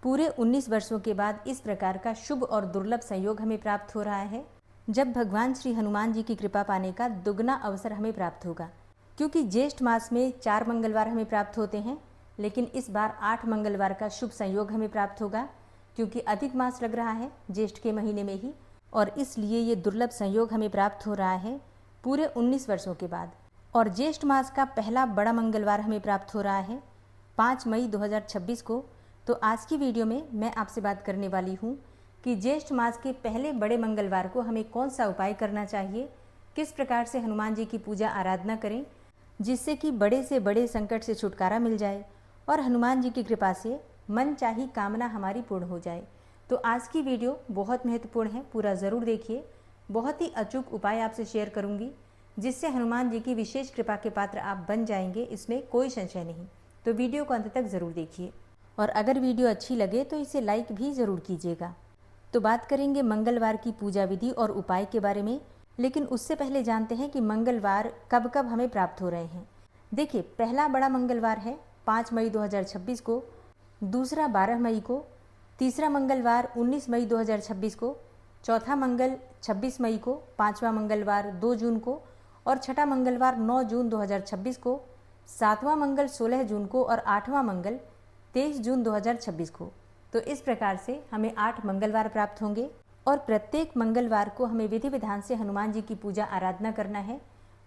पूरे 19 वर्षों के बाद इस प्रकार का शुभ और दुर्लभ संयोग हमें प्राप्त हो रहा है, जब भगवान श्री हनुमान जी की कृपा पाने का दुगना अवसर हमें प्राप्त होगा। क्योंकि ज्येष्ठ मास में 4 मंगलवार हमें प्राप्त होते हैं, लेकिन इस बार 8 मंगलवार का शुभ संयोग हमें प्राप्त होगा, क्योंकि अधिक मास लग रहा है ज्येष्ठ के महीने में ही, और इसलिए ये दुर्लभ संयोग हमें प्राप्त हो रहा है पूरे 19 वर्षों के बाद। और ज्येष्ठ मास का पहला बड़ा मंगलवार हमें प्राप्त हो रहा है 5 मई 2026 को। तो आज की वीडियो में मैं आपसे बात करने वाली हूँ कि ज्येष्ठ मास के पहले बड़े मंगलवार को हमें कौन सा उपाय करना चाहिए, किस प्रकार से हनुमान जी की पूजा आराधना करें जिससे कि बड़े से बड़े संकट से छुटकारा मिल जाए और हनुमान जी की कृपा से मन चाही कामना हमारी पूर्ण हो जाए। तो आज की वीडियो बहुत महत्वपूर्ण है, पूरा ज़रूर देखिए। बहुत ही अचूक उपाय आपसे शेयर करूंगी जिससे हनुमान जी की विशेष कृपा के पात्र आप बन जाएंगे, इसमें कोई संशय नहीं। तो वीडियो को अंत तक ज़रूर देखिए और अगर वीडियो अच्छी लगे तो इसे लाइक भी ज़रूर कीजिएगा। तो बात करेंगे मंगलवार की पूजा विधि और उपाय के बारे में, लेकिन उससे पहले जानते हैं कि मंगलवार कब कब हमें प्राप्त हो रहे हैं। देखिए, पहला बड़ा मंगलवार है 5 मई 2026 को, दूसरा 12 मई को, तीसरा मंगलवार 19 मई 2026 को, चौथा मंगल 26 मई को, पांचवा मंगलवार 2 जून को और छठा मंगलवार 9 जून 2026 को, सातवां मंगल 16 जून को और आठवां मंगल 23 जून 2026 को। तो इस प्रकार से हमें 8 मंगलवार प्राप्त होंगे और प्रत्येक मंगलवार को हमें विधि विधान से हनुमान जी की पूजा आराधना करना है,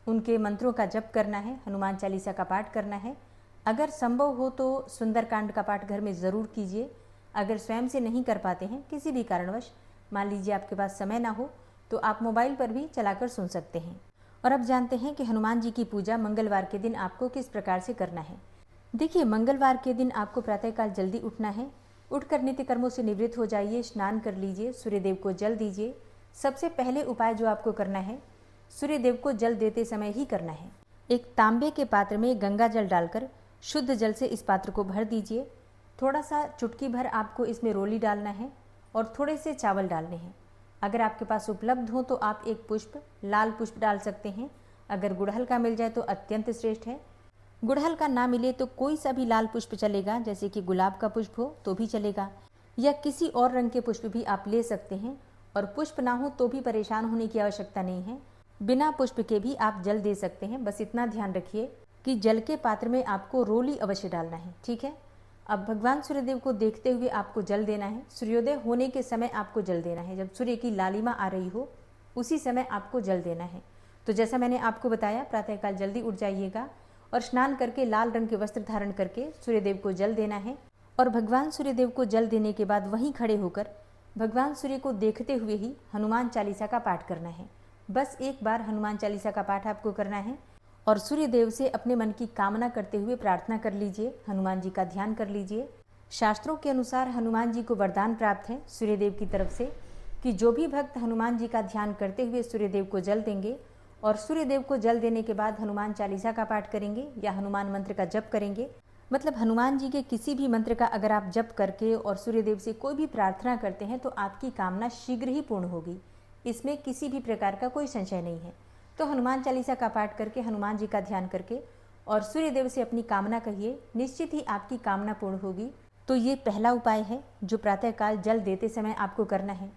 उनके मंत्रों का जप करना है, हनुमान चालीसा का पाठ करना है। अगर संभव हो तो सुंदरकांड का पाठ घर में ज़रूर कीजिए। अगर स्वयं से नहीं कर पाते हैं किसी भी कारणवश, मान लीजिए आपके पास समय ना हो, तो आप मोबाइल पर भी चलाकर सुन सकते हैं। और अब जानते हैं कि हनुमान जी की पूजा मंगलवार के दिन आपको किस प्रकार से करना है। देखिए, मंगलवार के दिन आपको प्रातःकाल जल्दी उठना है। उठकर नित्य कर्मों से निवृत्त हो जाइए, स्नान कर लीजिए, सूर्यदेव को जल दीजिए। सबसे पहले उपाय जो आपको करना है, सूर्यदेव को जल देते समय ही करना है। एक तांबे के पात्र में गंगा जल डालकर शुद्ध जल से इस पात्र को भर दीजिए। थोड़ा सा चुटकी भर आपको इसमें रोली डालना है और थोड़े से चावल डालने हैं। अगर आपके पास उपलब्ध हो तो आप एक पुष्प, लाल पुष्प डाल सकते हैं। अगर गुड़हल का मिल जाए तो अत्यंत श्रेष्ठ है। गुड़हल का ना मिले तो कोई सा भी लाल पुष्प चलेगा, जैसे कि गुलाब का पुष्प हो तो भी चलेगा, या किसी और रंग के पुष्प भी आप ले सकते हैं। और पुष्प ना हो तो भी परेशान होने की आवश्यकता नहीं है, बिना पुष्प के भी आप जल दे सकते हैं। बस इतना ध्यान रखिए कि जल के पात्र में आपको रोली अवश्य डालना है, ठीक है। अब भगवान सूर्यदेव को देखते हुए आपको जल देना है। सूर्योदय होने के समय आपको जल देना है, जब सूर्य की लालिमा आ रही हो उसी समय आपको जल देना है। तो जैसा मैंने आपको बताया, प्रातःकाल जल्दी उठ जाइएगा और स्नान करके लाल रंग के वस्त्र धारण करके सूर्यदेव को जल देना है। और भगवान सूर्यदेव को जल देने के बाद वहीं खड़े होकर भगवान सूर्य को देखते हुए ही हनुमान चालीसा का पाठ करना है। बस एक बार हनुमान चालीसा का पाठ आपको करना है और सूर्यदेव से अपने मन की कामना करते हुए प्रार्थना कर लीजिए, हनुमान जी का ध्यान कर लीजिए। शास्त्रों के अनुसार हनुमान जी को वरदान प्राप्त है सूर्यदेव की तरफ से कि जो भी भक्त हनुमान जी का ध्यान करते हुए सूर्यदेव को जल देंगे और सूर्यदेव को जल देने के बाद हनुमान चालीसा का पाठ करेंगे या हनुमान मंत्र का जप करेंगे, मतलब हनुमान जी के किसी भी मंत्र का अगर आप जप करके और सूर्यदेव से कोई भी प्रार्थना करते हैं तो आपकी कामना शीघ्र ही पूर्ण होगी। इसमें किसी भी प्रकार का कोई संशय नहीं है। तो हनुमान चालीसा का पाठ करके, हनुमान जी का ध्यान करके और सूर्यदेव से अपनी कामना कहिए, निश्चित ही आपकी कामना पूर्ण होगी। तो ये पहला उपाय है जो प्रातःकाल जल देते समय आपको करना है।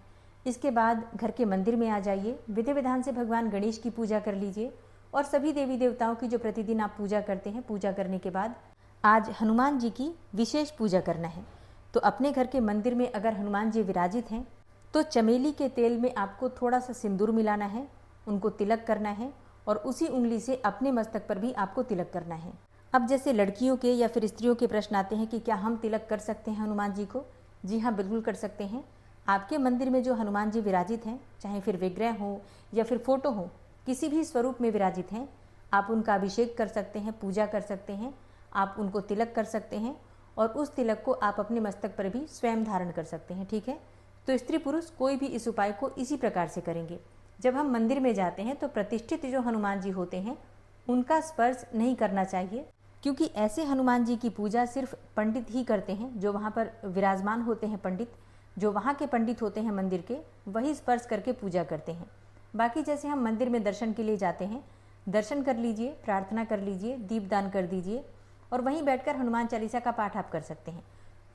इसके बाद घर के मंदिर में आ जाइए, विधि विधान से भगवान गणेश की पूजा कर लीजिए और सभी देवी देवताओं की जो प्रतिदिन आप पूजा करते हैं, पूजा करने के बाद आज हनुमान जी की विशेष पूजा करना है। तो अपने घर के मंदिर में अगर हनुमान जी विराजित हैं तो चमेली के तेल में आपको थोड़ा सा सिंदूर मिलाना है, उनको तिलक करना है और उसी उंगली से अपने मस्तक पर भी आपको तिलक करना है। अब जैसे लड़कियों के या फिर स्त्रियों के प्रश्न आते हैं कि क्या हम तिलक कर सकते हैं हनुमान जी को? जी हाँ, बिल्कुल कर सकते हैं। आपके मंदिर में जो हनुमान जी विराजित हैं, चाहे फिर विग्रह हो या फिर फोटो हो, किसी भी स्वरूप में विराजित हैं, आप उनका अभिषेक कर सकते हैं, पूजा कर सकते हैं, आप उनको तिलक कर सकते हैं और उस तिलक को आप अपने मस्तक पर भी स्वयं धारण कर सकते हैं, ठीक है। तो स्त्री पुरुष कोई भी इस उपाय को इसी प्रकार से करेंगे। जब हम मंदिर में जाते हैं तो प्रतिष्ठित जो हनुमान जी होते हैं उनका स्पर्श नहीं करना चाहिए, क्योंकि ऐसे हनुमान जी की पूजा सिर्फ पंडित ही करते हैं। जो वहाँ पर विराजमान होते हैं पंडित, जो वहाँ के पंडित होते हैं मंदिर के, वही स्पर्श करके पूजा करते हैं। बाकी जैसे हम मंदिर में दर्शन के लिए जाते हैं, दर्शन कर लीजिए, प्रार्थना कर लीजिए, दीपदान कर दीजिए और वहीं बैठकर हनुमान चालीसा का पाठ आप कर सकते हैं।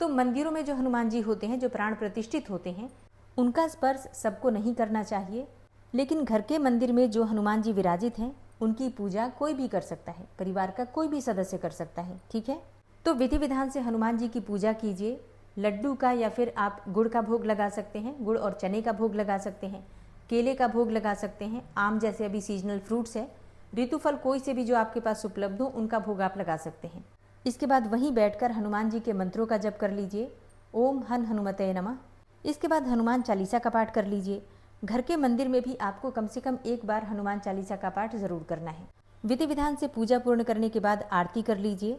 तो मंदिरों में जो हनुमान जी होते हैं, जो प्राण प्रतिष्ठित होते हैं, उनका स्पर्श सबको नहीं करना चाहिए। लेकिन घर के मंदिर में जो हनुमान जी विराजित हैं, उनकी पूजा कोई भी कर सकता है, परिवार का कोई भी सदस्य कर सकता है। ठीक है, तो विधि विधान से हनुमान जी की पूजा कीजिए। लड्डू का या फिर आप गुड़ का भोग लगा सकते हैं, गुड़ और चने का भोग लगा सकते हैं, केले का भोग लगा सकते हैं, आम जैसे अभी सीजनल फ्रूट्स है, ऋतुफल कोई से भी जो आपके पास उपलब्ध हो उनका भोग आप लगा सकते हैं। इसके बाद वहीं बैठकर हनुमान जी के मंत्रों का जप कर लीजिए, ओम हन हनुमते नमः। इसके बाद हनुमान चालीसा का पाठ कर लीजिए। घर के मंदिर में भी आपको कम से कम एक बार हनुमान चालीसा का पाठ जरूर करना है। विधि विधान से पूजा पूर्ण करने के बाद आरती कर लीजिए।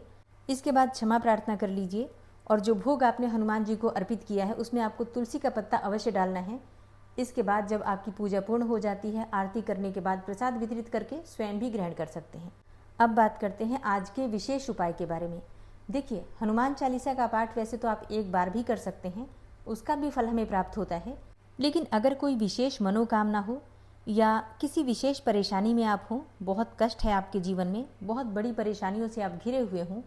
इसके बाद क्षमा प्रार्थना कर लीजिए और जो भोग आपने हनुमान जी को अर्पित किया है उसमें आपको तुलसी का पत्ता अवश्य डालना है। इसके बाद जब आपकी पूजा पूर्ण हो जाती है, आरती करने के बाद प्रसाद वितरित करके स्वयं भी ग्रहण कर सकते हैं। अब बात करते हैं आज के विशेष उपाय के बारे में। देखिए, हनुमान चालीसा का पाठ वैसे तो आप एक बार भी कर सकते हैं, उसका भी फल हमें प्राप्त होता है। लेकिन अगर कोई विशेष मनोकामना हो या किसी विशेष परेशानी में आप हों, बहुत कष्ट है आपके जीवन में, बहुत बड़ी परेशानियों से आप घिरे हुए हों,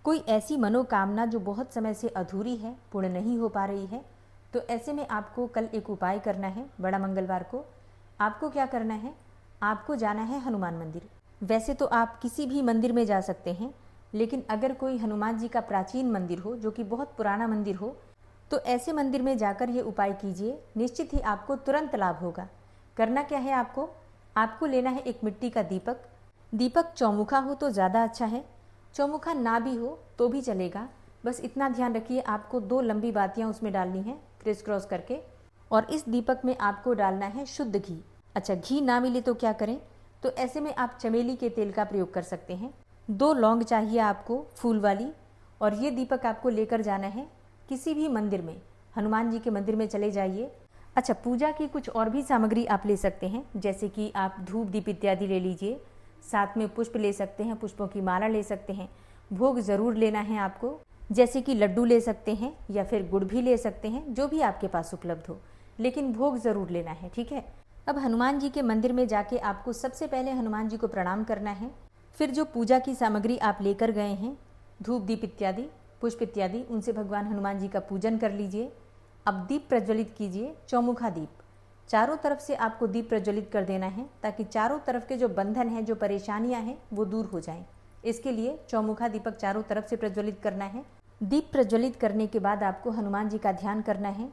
कोई ऐसी मनोकामना जो बहुत समय से अधूरी है, पूर्ण नहीं हो पा रही है, तो ऐसे में आपको कल एक उपाय करना है। बड़ा मंगलवार को आपको क्या करना है, आपको जाना है हनुमान मंदिर। वैसे तो आप किसी भी मंदिर में जा सकते हैं, लेकिन अगर कोई हनुमान जी का प्राचीन मंदिर हो, जो कि बहुत पुराना मंदिर हो, तो ऐसे मंदिर में जाकर ये उपाय कीजिए, निश्चित ही आपको तुरंत लाभ होगा। करना क्या है, आपको लेना है एक मिट्टी का दीपक। दीपक चौमुखा हो तो ज़्यादा अच्छा है, चौमुखा ना भी हो तो भी चलेगा। बस इतना ध्यान रखिए, आपको 2 लंबी बातियां उसमें डालनी है क्रिस क्रॉस करके, और इस दीपक में आपको डालना है शुद्ध घी। अच्छा, घी ना मिले तो क्या करें, तो ऐसे में आप चमेली के तेल का प्रयोग कर सकते हैं। 2 लौंग चाहिए आपको फूल वाली, और ये दीपक आपको लेकर जाना है किसी भी मंदिर में, हनुमान जी के मंदिर में चले जाइए। अच्छा, पूजा की कुछ और भी सामग्री आप ले सकते हैं, जैसे कि आप धूप दीप इत्यादि ले लीजिए, साथ में पुष्प ले सकते हैं, पुष्पों की माला ले सकते हैं। भोग ज़रूर लेना है आपको, जैसे कि लड्डू ले सकते हैं या फिर गुड़ भी ले सकते हैं, जो भी आपके पास उपलब्ध हो, लेकिन भोग ज़रूर लेना है। ठीक है, अब हनुमान जी के मंदिर में जाके आपको सबसे पहले हनुमान जी को प्रणाम करना है। फिर जो पूजा की सामग्री आप लेकर गए हैं, धूप दीप इत्यादि, पुष्प इत्यादि, उनसे भगवान हनुमान जी का पूजन कर लीजिए। अब दीप प्रज्वलित कीजिए, चौमुखा दीप। चारों तरफ से आपको दीप प्रज्वलित कर देना है, ताकि चारों तरफ के जो बंधन हैं, जो परेशानियां हैं, वो दूर हो जाएं। इसके लिए चौमुखा दीपक चारों तरफ से प्रज्वलित करना है। दीप प्रज्वलित करने के बाद आपको हनुमान जी का ध्यान करना है,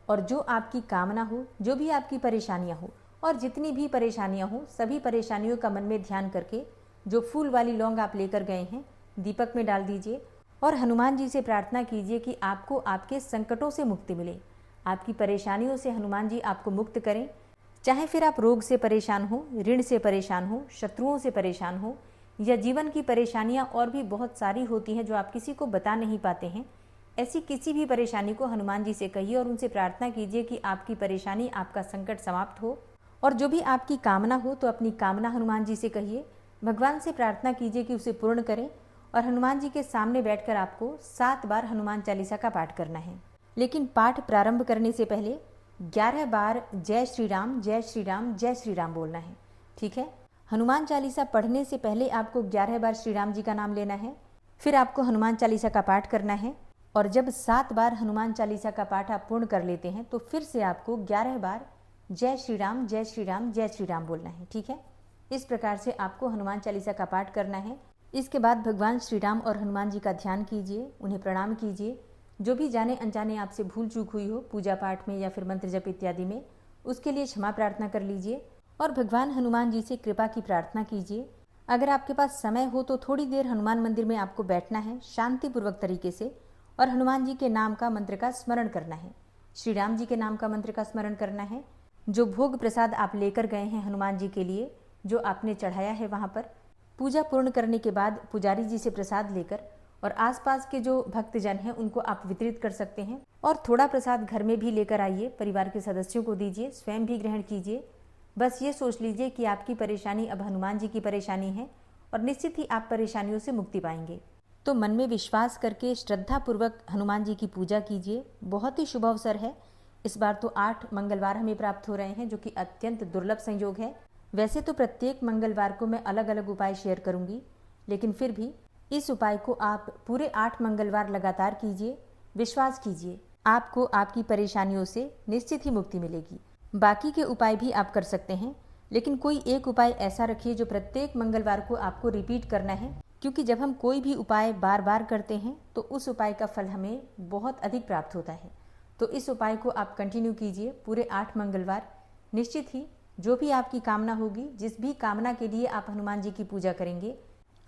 और जो आपकी कामना हो, जो भी आपकी परेशानियां हो, और जितनी भी परेशानियां हो, सभी परेशानियों का मन में ध्यान करके जो फूल वाली लौंग आप लेकर गए हैं दीपक में डाल दीजिए, और हनुमान जी से प्रार्थना कीजिए कि आपको आपके संकटों से मुक्ति मिले, आपकी परेशानियों से हनुमान जी आपको मुक्त करें। चाहे फिर आप रोग से परेशान हो, ऋण से परेशान हो, शत्रुओं से परेशान हो, या जीवन की परेशानियां और भी बहुत सारी होती हैं जो आप किसी को बता नहीं पाते हैं, ऐसी किसी भी परेशानी को हनुमान जी से कहिए और उनसे प्रार्थना कीजिए कि आपकी परेशानी, आपका संकट समाप्त हो। और जो भी आपकी कामना हो तो अपनी कामना हनुमान जी से कहिए, भगवान से प्रार्थना कीजिए कि उसे पूर्ण करें। और हनुमान जी के सामने बैठकर आपको 7 बार हनुमान चालीसा का पाठ करना है। लेकिन पाठ प्रारंभ करने से पहले 11 बार जय श्री राम, जय श्री राम, जय श्री राम बोलना है। ठीक है, हनुमान चालीसा पढ़ने से पहले आपको 11 बार श्री राम जी का नाम लेना है। फिर आपको हनुमान चालीसा का पाठ करना है, और जब 7 बार हनुमान चालीसा का पाठ आप पूर्ण कर लेते हैं तो फिर से आपको 11 बार जय श्री राम, जय श्री राम, जय श्री राम बोलना है। ठीक है, इस प्रकार से आपको हनुमान चालीसा का पाठ करना है। इसके बाद भगवान श्री राम और हनुमान जी का ध्यान कीजिए, उन्हें प्रणाम कीजिए। जो भी जाने अनजाने आपसे भूल चूक हुई हो पूजा पाठ में या फिर मंत्र जप इत्यादि में, उसके लिए क्षमा प्रार्थना कर लीजिए और भगवान हनुमान जी से कृपा की प्रार्थना कीजिए। अगर आपके पास समय हो तो थोड़ी देर हनुमान मंदिर में आपको बैठना है शांतिपूर्वक तरीके से, और हनुमान जी के नाम का मंत्र का स्मरण करना है, श्री राम जी के नाम का मंत्र का स्मरण करना है। जो भोग प्रसाद आप लेकर गए हैं हनुमान जी के लिए, जो आपने चढ़ाया है, वहाँ पर पूजा पूर्ण करने के बाद पुजारी जी से प्रसाद लेकर और आसपास के जो भक्तजन हैं उनको आप वितरित कर सकते हैं। और थोड़ा प्रसाद घर में भी लेकर आइए, परिवार के सदस्यों को दीजिए, स्वयं भी ग्रहण कीजिए। बस ये सोच लीजिए कि आपकी परेशानी अब हनुमान जी की परेशानी है, और निश्चित ही आप परेशानियों से मुक्ति पाएंगे। तो मन में विश्वास करके श्रद्धापूर्वक हनुमान जी की पूजा कीजिए। बहुत ही शुभ अवसर है। इस बार तो 8 मंगलवार हमें प्राप्त हो रहे हैं, जो कि अत्यंत दुर्लभ संयोग है। वैसे तो प्रत्येक मंगलवार को मैं अलग अलग उपाय शेयर करूंगी, लेकिन फिर भी इस उपाय को आप पूरे 8 मंगलवार लगातार कीजिए। विश्वास कीजिए, आपको आपकी परेशानियों से निश्चित ही मुक्ति मिलेगी। बाकी के उपाय भी आप कर सकते हैं, लेकिन कोई एक उपाय ऐसा रखिए जो प्रत्येक मंगलवार को आपको रिपीट करना है, क्योंकि जब हम कोई भी उपाय बार बार करते हैं तो उस उपाय का फल हमें बहुत अधिक प्राप्त होता है। तो इस उपाय को आप कंटिन्यू कीजिए पूरे 8 मंगलवार। निश्चित ही जो भी आपकी कामना होगी, जिस भी कामना के लिए आप हनुमान जी की पूजा करेंगे,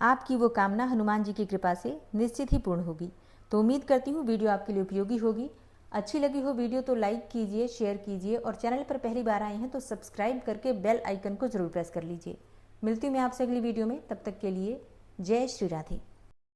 आपकी वो कामना हनुमान जी की कृपा से निश्चित ही पूर्ण होगी। तो उम्मीद करती हूँ वीडियो आपके लिए उपयोगी होगी। अच्छी लगी हो वीडियो तो लाइक कीजिए, शेयर कीजिए और चैनल पर पहली बार आए हैं तो सब्सक्राइब करके बेल आइकन को जरूर प्रेस कर लीजिए। मिलती हूँ मैं आपसे अगली वीडियो में, तब तक के लिए जय श्री राधे।